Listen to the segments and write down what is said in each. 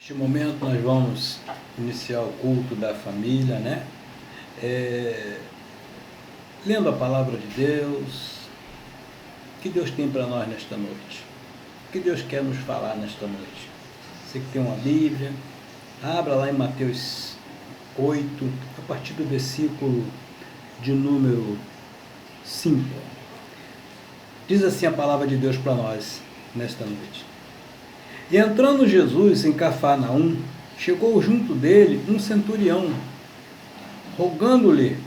Neste momento nós vamos iniciar o culto da família, né? Lendo a palavra de Deus. O que Deus tem para nós nesta noite? O que Deus quer nos falar nesta noite? Você que tem uma Bíblia, abra lá em Mateus 8, a partir do versículo de número 5. Diz assim a palavra de Deus para nós nesta noite. E entrando Jesus em Cafarnaum, chegou junto dele um centurião, rogando-lhe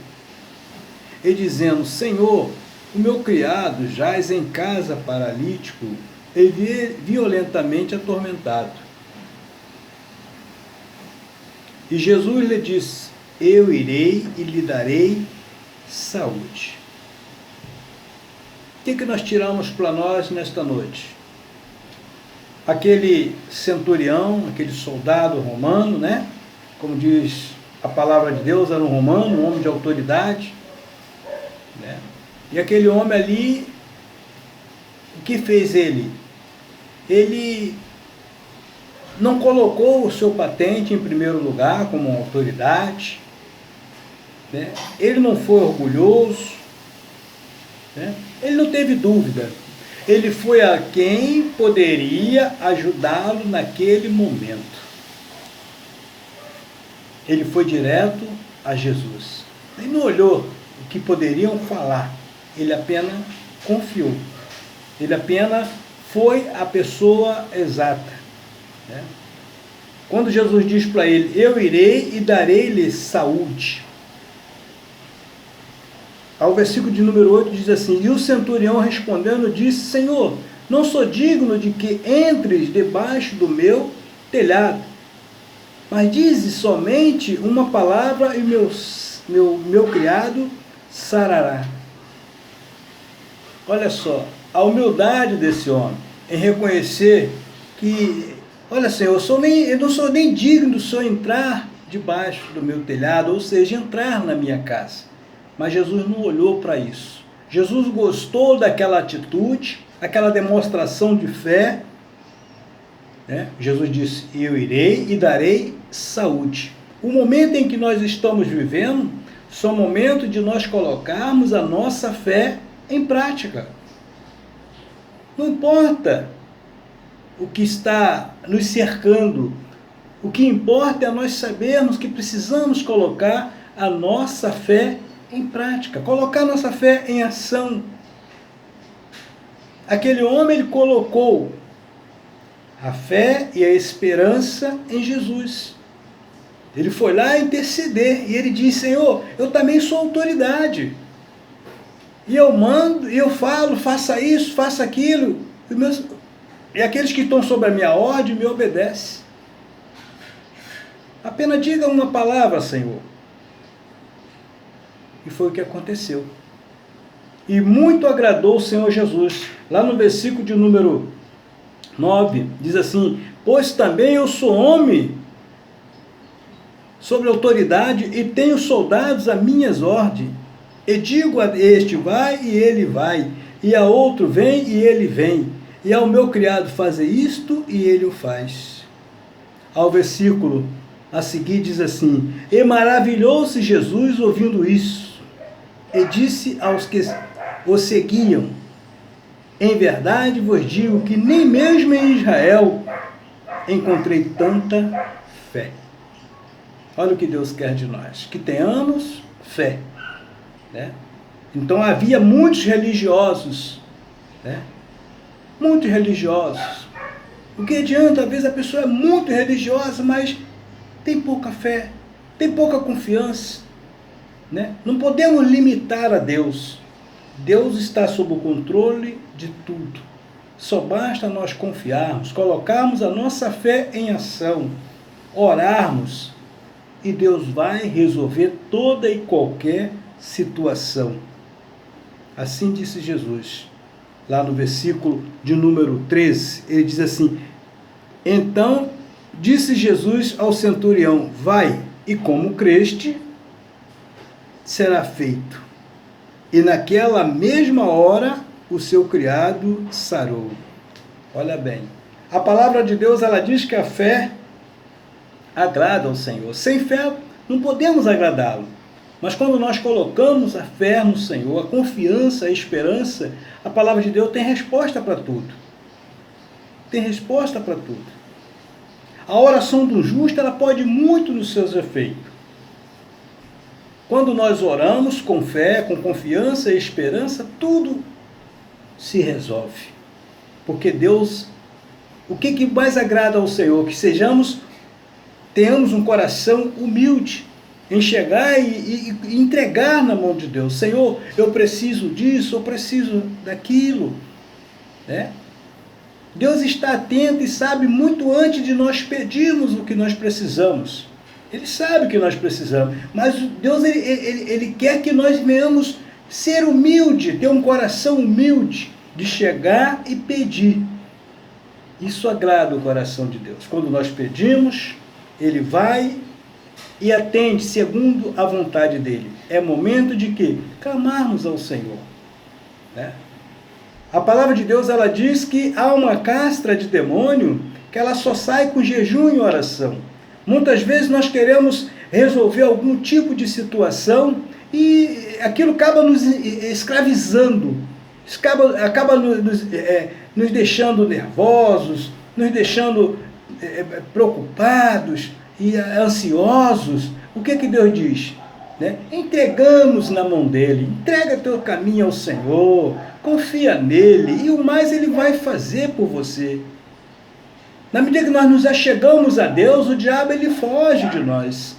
e dizendo: Senhor, o meu criado jaz em casa paralítico e violentamente atormentado. E Jesus lhe disse: Eu irei e lhe darei saúde. O que nós tiramos para nós nesta noite? Aquele centurião, aquele soldado romano, né? Como diz a palavra de Deus, era um romano, um homem de autoridade, né? E aquele homem ali, o que fez ele? Ele não colocou o seu patente em primeiro lugar como uma autoridade, né? Ele não foi orgulhoso, né? Ele não teve dúvida. Ele foi a quem poderia ajudá-lo naquele momento. Ele foi direto a Jesus. Ele não olhou o que poderiam falar. Ele apenas confiou. Ele apenas foi a pessoa exata, né? Quando Jesus diz para ele: Eu irei e darei-lhe saúde. Ao versículo de número 8 diz assim: E o centurião respondendo disse: Senhor, não sou digno de que entres debaixo do meu telhado, mas dize somente uma palavra e meu criado sarará. Olha só, a humildade desse homem em reconhecer que, olha Senhor, eu não sou nem digno do Senhor entrar debaixo do meu telhado, ou seja, entrar na minha casa. Mas Jesus não olhou para isso. Jesus gostou daquela atitude, aquela demonstração de fé, né? Jesus disse: Eu irei e darei saúde. O momento em que nós estamos vivendo são momentos de nós colocarmos a nossa fé em prática. Não importa o que está nos cercando, o que importa é nós sabermos que precisamos colocar a nossa fé em prática, colocar nossa fé em ação. Aquele homem, ele colocou a fé e a esperança em Jesus. Ele foi lá interceder e ele disse: Senhor, eu também sou autoridade. E eu mando, e eu falo, faça isso, faça aquilo. E aqueles que estão sob a minha ordem me obedecem. Apenas diga uma palavra, Senhor. E foi o que aconteceu. E muito agradou o Senhor Jesus. Lá no versículo de número 9, diz assim: Pois também eu sou homem sobre autoridade e tenho soldados a minhas ordens. E digo a este: vai, e ele vai. E a outro: vem, e ele vem. E ao meu criado: fazer isto, e ele o faz. Ao versículo a seguir diz assim: E maravilhou-se Jesus ouvindo isso. E disse aos que o seguiam: Em verdade vos digo que nem mesmo em Israel encontrei tanta fé. Olha o que Deus quer de nós, que tenhamos fé, né? Então havia muitos religiosos, né? Muitos religiosos. O que adianta? Às vezes a pessoa é muito religiosa, mas tem pouca fé, tem pouca confiança, né? Não podemos limitar a Deus. Deus está sob o controle de tudo. Só basta nós confiarmos, colocarmos a nossa fé em ação, orarmos, e Deus vai resolver toda e qualquer situação. Assim disse Jesus. Lá no versículo de número 13, ele diz assim: Então disse Jesus ao centurião: Vai, e como creste, será feito. E naquela mesma hora o seu criado sarou. Olha bem, a palavra de Deus, ela diz que a fé agrada ao Senhor. Sem fé não podemos agradá-lo. Mas quando nós colocamos a fé no Senhor, a confiança, a esperança, a palavra de Deus tem resposta para tudo. Tem resposta para tudo. A oração do justo, ela pode muito nos seus efeitos. Quando nós oramos com fé, com confiança e esperança, tudo se resolve. Porque Deus, o que mais agrada ao Senhor? Que tenhamos um coração humilde em chegar e entregar na mão de Deus. Senhor, eu preciso disso, eu preciso daquilo. Né? Deus está atento e sabe muito antes de nós pedirmos o que nós precisamos. Ele sabe o que nós precisamos. Mas Deus, ele quer que nós venhamos ser humilde, ter um coração humilde, de chegar e pedir. Isso agrada o coração de Deus. Quando nós pedimos, Ele vai e atende segundo a vontade dEle. É momento de quê? Clamarmos ao Senhor. Né? A palavra de Deus, ela diz que há uma castra de demônio que ela só sai com jejum e oração. Muitas vezes nós queremos resolver algum tipo de situação e aquilo acaba nos escravizando, acaba nos deixando nervosos, nos deixando preocupados e ansiosos. O que Deus diz? Né? Entregamos na mão dele, entrega teu caminho ao Senhor, confia nele e o mais ele vai fazer por você. Na medida que nós nos achegamos a Deus, o diabo ele foge de nós.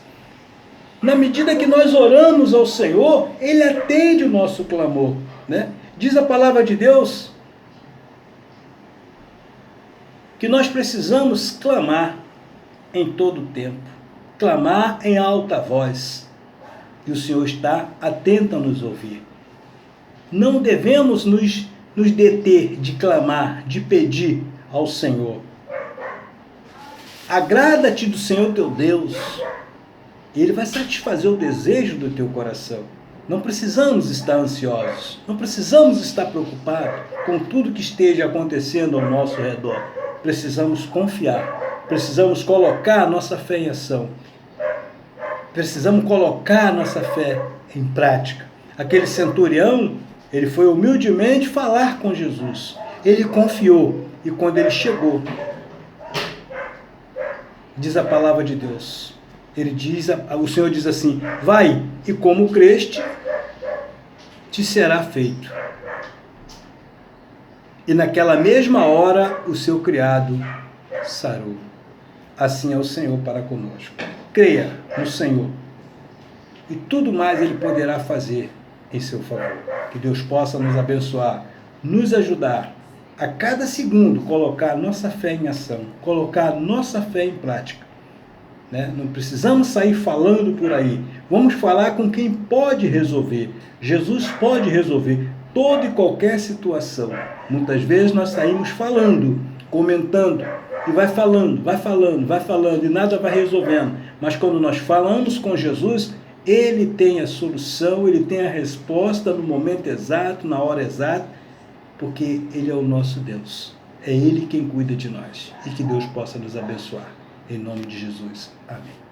Na medida que nós oramos ao Senhor, ele atende o nosso clamor. Né? Diz a palavra de Deus que nós precisamos clamar em todo o tempo, clamar em alta voz. E o Senhor está atento a nos ouvir. Não devemos nos deter de clamar, de pedir ao Senhor. Agrada-te do Senhor teu Deus. Ele vai satisfazer o desejo do teu coração. Não precisamos estar ansiosos. Não precisamos estar preocupados com tudo que esteja acontecendo ao nosso redor. Precisamos confiar. Precisamos colocar a nossa fé em ação. Precisamos colocar a nossa fé em prática. Aquele centurião, ele foi humildemente falar com Jesus. Ele confiou. E quando ele chegou, diz a palavra de Deus, o Senhor diz assim: vai, e como creste, te será feito. E naquela mesma hora, o seu criado sarou. Assim é o Senhor para conosco. Creia no Senhor, e tudo mais Ele poderá fazer em seu favor. Que Deus possa nos abençoar, nos ajudar a cada segundo colocar nossa fé em ação, colocar nossa fé em prática. Né? Não precisamos sair falando por aí. Vamos falar com quem pode resolver. Jesus pode resolver toda e qualquer situação. Muitas vezes nós saímos falando, comentando, e vai falando, e nada vai resolvendo. Mas quando nós falamos com Jesus, Ele tem a solução, Ele tem a resposta no momento exato, na hora exata, porque Ele é o nosso Deus. É Ele quem cuida de nós. E que Deus possa nos abençoar. Em nome de Jesus. Amém.